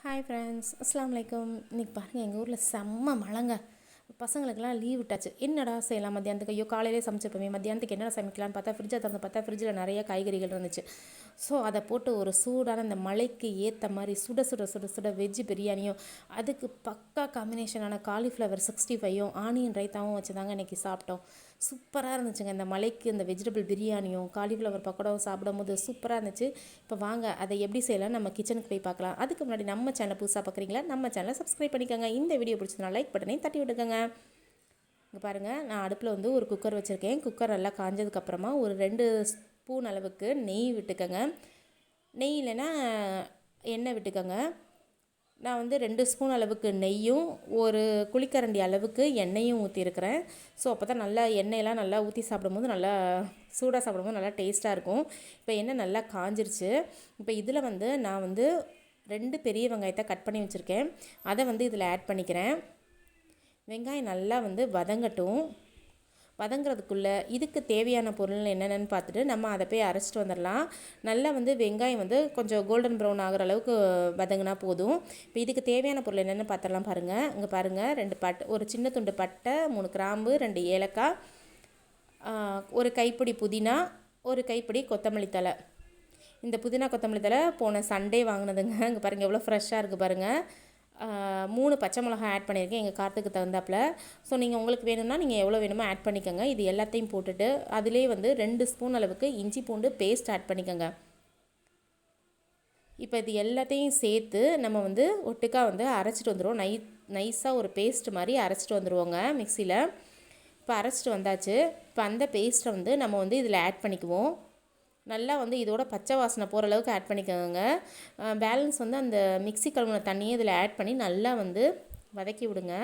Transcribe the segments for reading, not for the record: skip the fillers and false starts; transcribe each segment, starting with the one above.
Hi friends, அஸ்ஸலாமு அலைக்கும். இன்றைக்கி பாருங்கள், எங்கள் ஊரில் செம்ம மழைங்க. பசங்களுக்கெல்லாம் லீவ் விட்டாச்சு. என்னடா செய்யலாம் மத்தியானத்துக்கு? ஐயோ, காலையிலே சமைச்சிருப்போமே, மத்தியானத்துக்கு என்னடா சமைக்கலான்னு பார்த்தா ஃப்ரிட்ஜை திறந்து பார்த்தா ஃப்ரிட்ஜில் நிறைய காய்கறிகள் இருந்துச்சு. ஸோ அதை போட்டு ஒரு சூடான இந்த மழைக்கு ஏற்ற மாதிரி சுட சுட சுட சுட வெஜ்ஜு பிரியாணியும், அதுக்கு பக்கா காம்பினேஷனான காலிஃப்ளவர் 65யும் ஆனியன் ரைத்தாவும் வச்சு தாங்க இன்றைக்கி சாப்பிட்டோம். சூப்பராக இருந்துச்சுங்க. இந்த மலைக்கு இந்த வெஜிடபிள் பிரியாணியும் காலிஃப்ளவர் பக்கோடாவும் சாப்பிடும்போது சூப்பராக இருந்துச்சு. இப்போ வாங்க அதை எப்படி செய்யலாம் நம்ம கிச்சனுக்கு போய் பார்க்கலாம். அதுக்கு முன்னாடி நம்ம சேனல் புதுசாக பார்க்குறீங்களா, நம்ம சேனலை சப்ஸ்கிரைப் பண்ணிக்கோங்க. இந்த வீடியோ பிடிச்சதுனா லைக் பட்டனையும் தட்டி விட்டுக்கோங்க. இங்கே பாருங்கள், நான் அடுப்பில் வந்து ஒரு குக்கர் வச்சுருக்கேன். குக்கர் நல்லா காஞ்சதுக்கப்புறமா ஒரு 2 ஸ்பூன் அளவுக்கு நெய் விட்டுக்கோங்க. நெய் இல்லைன்னா எண்ணெய் விட்டுக்கோங்க. நான் வந்து 2 ஸ்பூன் அளவுக்கு நெய்யும் ஒரு குழிக்கரண்டி அளவுக்கு எண்ணெயும் ஊற்றிருக்கிறேன். ஸோ அப்போ தான் நல்லா எண்ணெயெல்லாம் நல்லா ஊற்றி சாப்பிடும்போது நல்லா சூடாக சாப்பிடும்போது நல்லா டேஸ்ட்டாக இருக்கும். இப்போ எண்ணெய் நல்லா காஞ்சிருச்சு. இப்போ இதில் வந்து நான் வந்து 2 பெரிய வெங்காயத்தை கட் பண்ணி வச்சுருக்கேன். அதை வந்து இதில் ஆட் பண்ணிக்கிறேன். வெங்காயம் நல்லா வந்து வதங்கட்டும். வதங்கிறதுக்குள்ளே இதுக்கு தேவையான பொருள் என்னென்னு பார்த்துட்டு நம்ம அதை போய் அரைச்சிட்டு வந்துடலாம். நல்லா வந்து வெங்காயம் வந்து கொஞ்சம் கோல்டன் ப்ரௌன் ஆகிற அளவுக்கு வதங்கினா போதும். இப்போ இதுக்கு தேவையான பொருள் என்னென்னு பார்த்துடலாம். பாருங்கள், இங்கே பாருங்கள், 2 பட்டை, ஒரு சின்ன துண்டு பட்டை, 3 கிராம்பு, 2 ஏலக்காய், ஒரு கைப்பிடி புதினா, ஒரு கைப்பிடி கொத்தமல்லி தழை. இந்த புதினா கொத்தமல்லி தழை போன சண்டே வாங்கினதுங்க. இங்கே பாருங்கள் எவ்வளோ ஃப்ரெஷ்ஷாக இருக்குது பாருங்கள். 3 பச்சை மிளகாய் ஆட் பண்ணியிருக்கேன் எங்கள் காரத்துக்கு தகுந்தாப்பில். ஸோ நீங்கள் உங்களுக்கு வேணும்னா நீங்கள் எவ்வளோ வேணுமோ ஆட் பண்ணிக்கோங்க. இது எல்லாத்தையும் போட்டுட்டு அதிலே வந்து 2 ஸ்பூன் அளவுக்கு இஞ்சி பூண்டு பேஸ்ட் ஆட் பண்ணிக்கோங்க. இப்போ இது எல்லாத்தையும் சேர்த்து நம்ம வந்து ஒட்டுக்கா வந்து அரைச்சிட்டு வந்துடுவோம். நைஸாக ஒரு பேஸ்ட் மாதிரி அரைச்சிட்டு வந்துடுவோங்க மிக்சியில். இப்போ அரைச்சிட்டு வந்தாச்சு. இப்போ அந்த பேஸ்ட்டை வந்து நம்ம வந்து இதில் ஆட் பண்ணிக்குவோம். நல்லா வந்து இதோட பச்சை வாசனை போகிற அளவுக்கு ஆட் பண்ணிக்கோங்க. பேலன்ஸ் வந்து அந்த மிக்ஸி கழுவுன தண்ணியை இதில் ஆட் பண்ணி நல்லா வந்து வதக்கி விடுங்க.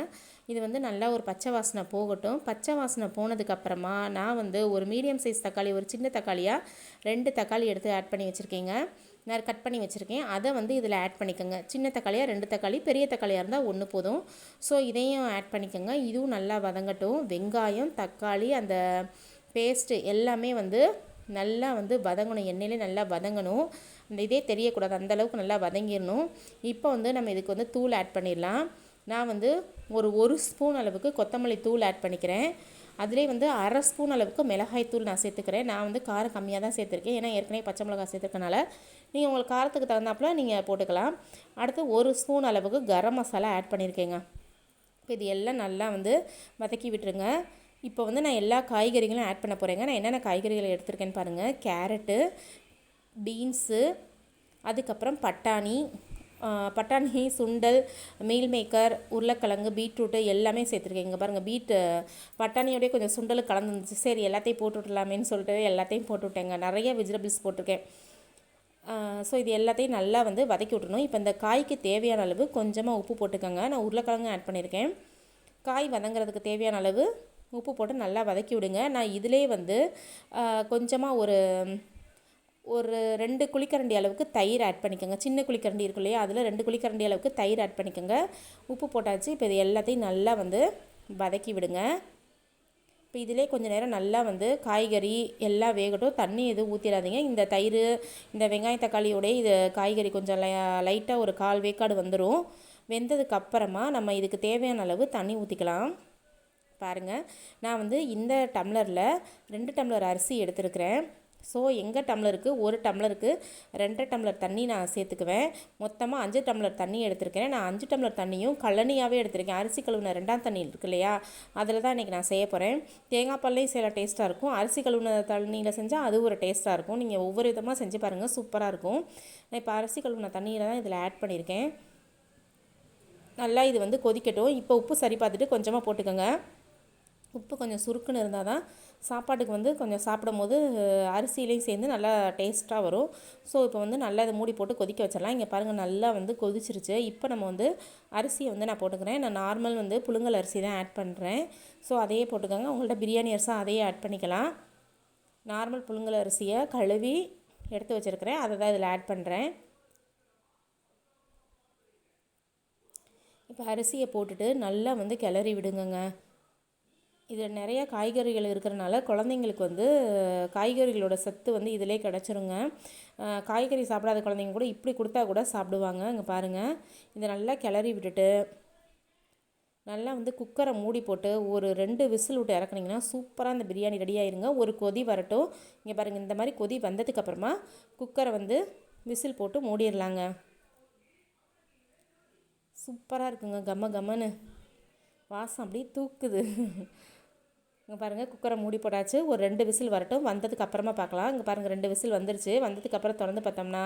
இது வந்து நல்லா ஒரு பச்சை வாசனை போகட்டும். பச்சை வாசனை போனதுக்கப்புறமா நான் வந்து ஒரு மீடியம் சைஸ் தக்காளி, ஒரு சின்ன தக்காளியாக 2 தக்காளி எடுத்து ஆட் பண்ணி வச்சுருக்கேங்க. நான் கட் பண்ணி வச்சுருக்கேன். அதை வந்து இதில் ஆட் பண்ணிக்கோங்க. சின்ன தக்காளியாக 2 தக்காளி, பெரிய தக்காளியாக இருந்தால் 1 போதும். ஸோ இதையும் ஆட் பண்ணிக்கோங்க. இதுவும் நல்லா வதங்கட்டும். வெங்காயம், தக்காளி, அந்த பேஸ்ட்டு எல்லாமே வந்து நல்லா வந்து வதங்கணும். எண்ணெயிலே நல்லா வதங்கணும். இந்த இதே தெரியக்கூடாது, அந்தளவுக்கு நல்லா வதங்கிடணும். இப்போ வந்து நம்ம இதுக்கு வந்து தூள் ஆட் பண்ணிடலாம். நான் வந்து ஒரு ஸ்பூன் அளவுக்கு கொத்தமல்லி தூள் ஆட் பண்ணிக்கிறேன். அதிலே வந்து 1/2 ஸ்பூன் அளவுக்கு மிளகாய் தூள் நான் சேர்த்துக்கிறேன். நான் வந்து காரம் கம்மியாக தான் சேர்த்துருக்கேன், ஏன்னா ஏற்கனவே பச்சை மிளகாய் சேர்த்துருக்கனால. நீங்கள் உங்களுக்கு காரத்துக்கு தகுந்தாப்பில் நீங்கள் போட்டுக்கலாம். அடுத்து 1 ஸ்பூன் அளவுக்கு கரம் மசாலா ஆட் பண்ணியிருக்கேங்க. இப்போ இது எல்லாம் நல்லா வந்து வதக்கி விட்டுருங்க. இப்போ வந்து நான் எல்லா காய்கறிகளும் ஆட் பண்ண போகிறேங்க. நான் என்னென்ன காய்கறிகளை எடுத்திருக்கேன்னு பாருங்கள். கேரட்டு, பீன்ஸு, அதுக்கப்புறம் பட்டாணி, சுண்டல், மீல் மேக்கர், உருளைக்கிழங்கு, பீட்ரூட்டு எல்லாமே சேர்த்துருக்கேன். இங்கே பாருங்கள், பட்டாணியோடய கொஞ்சம் சுண்டல் கலந்துருந்துச்சு. சரி எல்லாத்தையும் போட்டு விடலாமேன்னு சொல்லிட்டு எல்லாத்தையும் போட்டு விட்டேங்க. நிறைய வெஜிடபிள்ஸ் போட்டிருக்கேன். ஸோ இது எல்லாத்தையும் நல்லா வந்து வதக்கி விட்டுணும். இப்போ இந்த காய்க்கு தேவையான அளவு கொஞ்சமாக உப்பு போட்டுக்கோங்க. நான் உருளைக்கிழங்கு ஆட் பண்ணியிருக்கேன். காய் வதங்கிறதுக்கு தேவையான அளவு உப்பு போட்டு நல்லா வதக்கி விடுங்க. நான் இதிலே வந்து கொஞ்சமாக ஒரு 2 குழிக்கரண்டி அளவுக்கு தயிர் ஆட் பண்ணிக்கோங்க. சின்ன குழிக்கரண்டி இருக்கும் இல்லையா, அதில் 2 குழிக்கரண்டி அளவுக்கு தயிர் ஆட் பண்ணிக்கோங்க. உப்பு போட்டாச்சு. இப்போ இது எல்லாத்தையும் நல்லா வந்து வதக்கி விடுங்க. இப்போ இதிலே கொஞ்சம் நேரம் நல்லா வந்து காய்கறி எல்லாம் வேகட்டும். தண்ணி எதுவும் ஊற்றிடாதீங்க. இந்த தயிர், இந்த வெங்காய தக்காளியோடைய இது காய்கறி கொஞ்சம் லைட்டாக ஒரு 1/4 வேக்காடு வந்துடும். வெந்ததுக்கப்புறமா நம்ம இதுக்கு தேவையான அளவு தண்ணி ஊற்றிக்கலாம். பாருங்கள், நான் வந்து இந்த டம்ளரில் 2 டம்ளர் அரிசி எடுத்துருக்கிறேன். ஸோ எங்கள் டம்ளருக்கு 1 டம்ளருக்கு 2 டம்ளர் தண்ணி நான் சேர்த்துக்குவேன். மொத்தமாக 5 டம்ளர் தண்ணி எடுத்துருக்கேன். நான் 5 டம்ளர் தண்ணியும் கழனியாகவே எடுத்துருக்கேன். அரிசி கழுவுன 2ஆம் தண்ணி இருக்கு இல்லையா, அதில் தான் இன்றைக்கி நான் செய்ய போகிறேன். தேங்காய் பால்லையும் சில டேஸ்ட்டாக இருக்கும். அரிசி கழுவுன தண்ணியில் செஞ்சால் அது ஒரு டேஸ்ட்டாக இருக்கும். நீங்கள் ஒவ்வொரு விதமாக செஞ்சு பாருங்கள், சூப்பராக இருக்கும். நான் இப்போ அரிசி கழுவுன தண்ணியில் தான் இதில் ஆட் பண்ணியிருக்கேன். நல்லா இது வந்து கொதிக்கட்டும். இப்போ உப்பு சரி பார்த்துட்டு கொஞ்சமாக போட்டுக்கோங்க. உப்பு கொஞ்சம் சுருக்குன்னு இருந்தால் தான் சாப்பாட்டுக்கு வந்து கொஞ்சம் சாப்பிடும் போது அரிசியிலையும் சேர்ந்து நல்லா டேஸ்ட்டாக வரும். ஸோ இப்போ வந்து நல்லா இதை மூடி போட்டு கொதிக்க வச்சிடலாம். இங்கே பாருங்கள், நல்லா வந்து கொதிச்சிருச்சு. இப்போ நம்ம வந்து அரிசியை வந்து நான் போட்டுக்கிறேன். நான் நார்மல் வந்து புழுங்கல் அரிசி தான் ஆட் பண்ணுறேன். ஸோ அதையே போட்டுக்கோங்க. உங்கள்கிட்ட பிரியாணி அரிசி அதையே ஆட் பண்ணிக்கலாம். நார்மல் புழுங்கல் அரிசியை கழுவி எடுத்து வச்சுருக்கிறேன், அதை தான் இதில் ஆட் பண்ணுறேன். இப்போ அரிசியை போட்டுட்டு நல்லா வந்து கிளறி விடுங்கங்க. இதில் நிறைய காய்கறிகள் இருக்கிறனால குழந்தைங்களுக்கு வந்து காய்கறிகளோட சத்து வந்து இதிலே கிடச்சிருங்க. காய்கறி சாப்பிடாத குழந்தைங்க கூட இப்படி கொடுத்தா கூட சாப்பிடுவாங்க. இங்கே பாருங்கள், இதை நல்லா கிளறி விட்டுட்டு நல்லா வந்து குக்கரை மூடி போட்டு ஒரு 2 விசில் விட்டு இறக்குனீங்கன்னா சூப்பராக அந்த பிரியாணி ரெடி ஆயிருங்க. ஒரு கொதி வரட்டும். இங்கே பாருங்கள், இந்த மாதிரி கொதி வந்ததுக்கப்புறமா குக்கரை வந்து விசில் போட்டு மூடிடலாங்க. சூப்பராக இருக்குங்க, கம்ம கம்மன்னு வாசம் அப்படியே தூக்குது. இங்கே பாருங்கள், குக்கரை மூடி போட்டாச்சு. ஒரு 2 விசில் வரட்டும், வந்ததுக்கு அப்புறமா பார்க்கலாம். இங்கே பாருங்கள், 2 விசில் வந்துருச்சு. வந்ததுக்கப்புறம் திறந்து பார்த்தோம்னா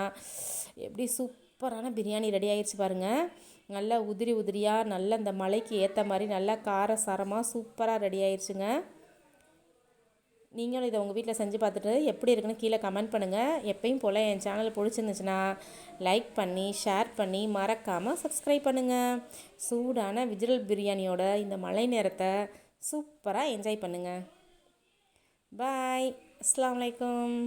எப்படி சூப்பரான பிரியாணி ரெடி ஆகிடுச்சு பாருங்கள். நல்லா உதிரி உதிரியாக, நல்லா இந்த மலைக்கு ஏற்ற மாதிரி நல்லா கார சாரமாக சூப்பராக ரெடி ஆயிடுச்சுங்க. நீங்களும் இதை உங்கள் வீட்டில் செஞ்சு பார்த்துட்டு எப்படி இருக்குன்னு கீழே கமெண்ட் பண்ணுங்கள். எப்பயும் போல் என் சேனல் பிடிச்சிருந்துச்சுன்னா லைக் பண்ணி ஷேர் பண்ணி மறக்காமல் சப்ஸ்கிரைப் பண்ணுங்கள். சூடான வெஜிடபிள் பிரியாணியோட இந்த மழை நேரத்தை சூப்பராக என்ஜாய் பண்ணுங்கள். பாய். அஸ்ஸலாமு அலைக்கும்.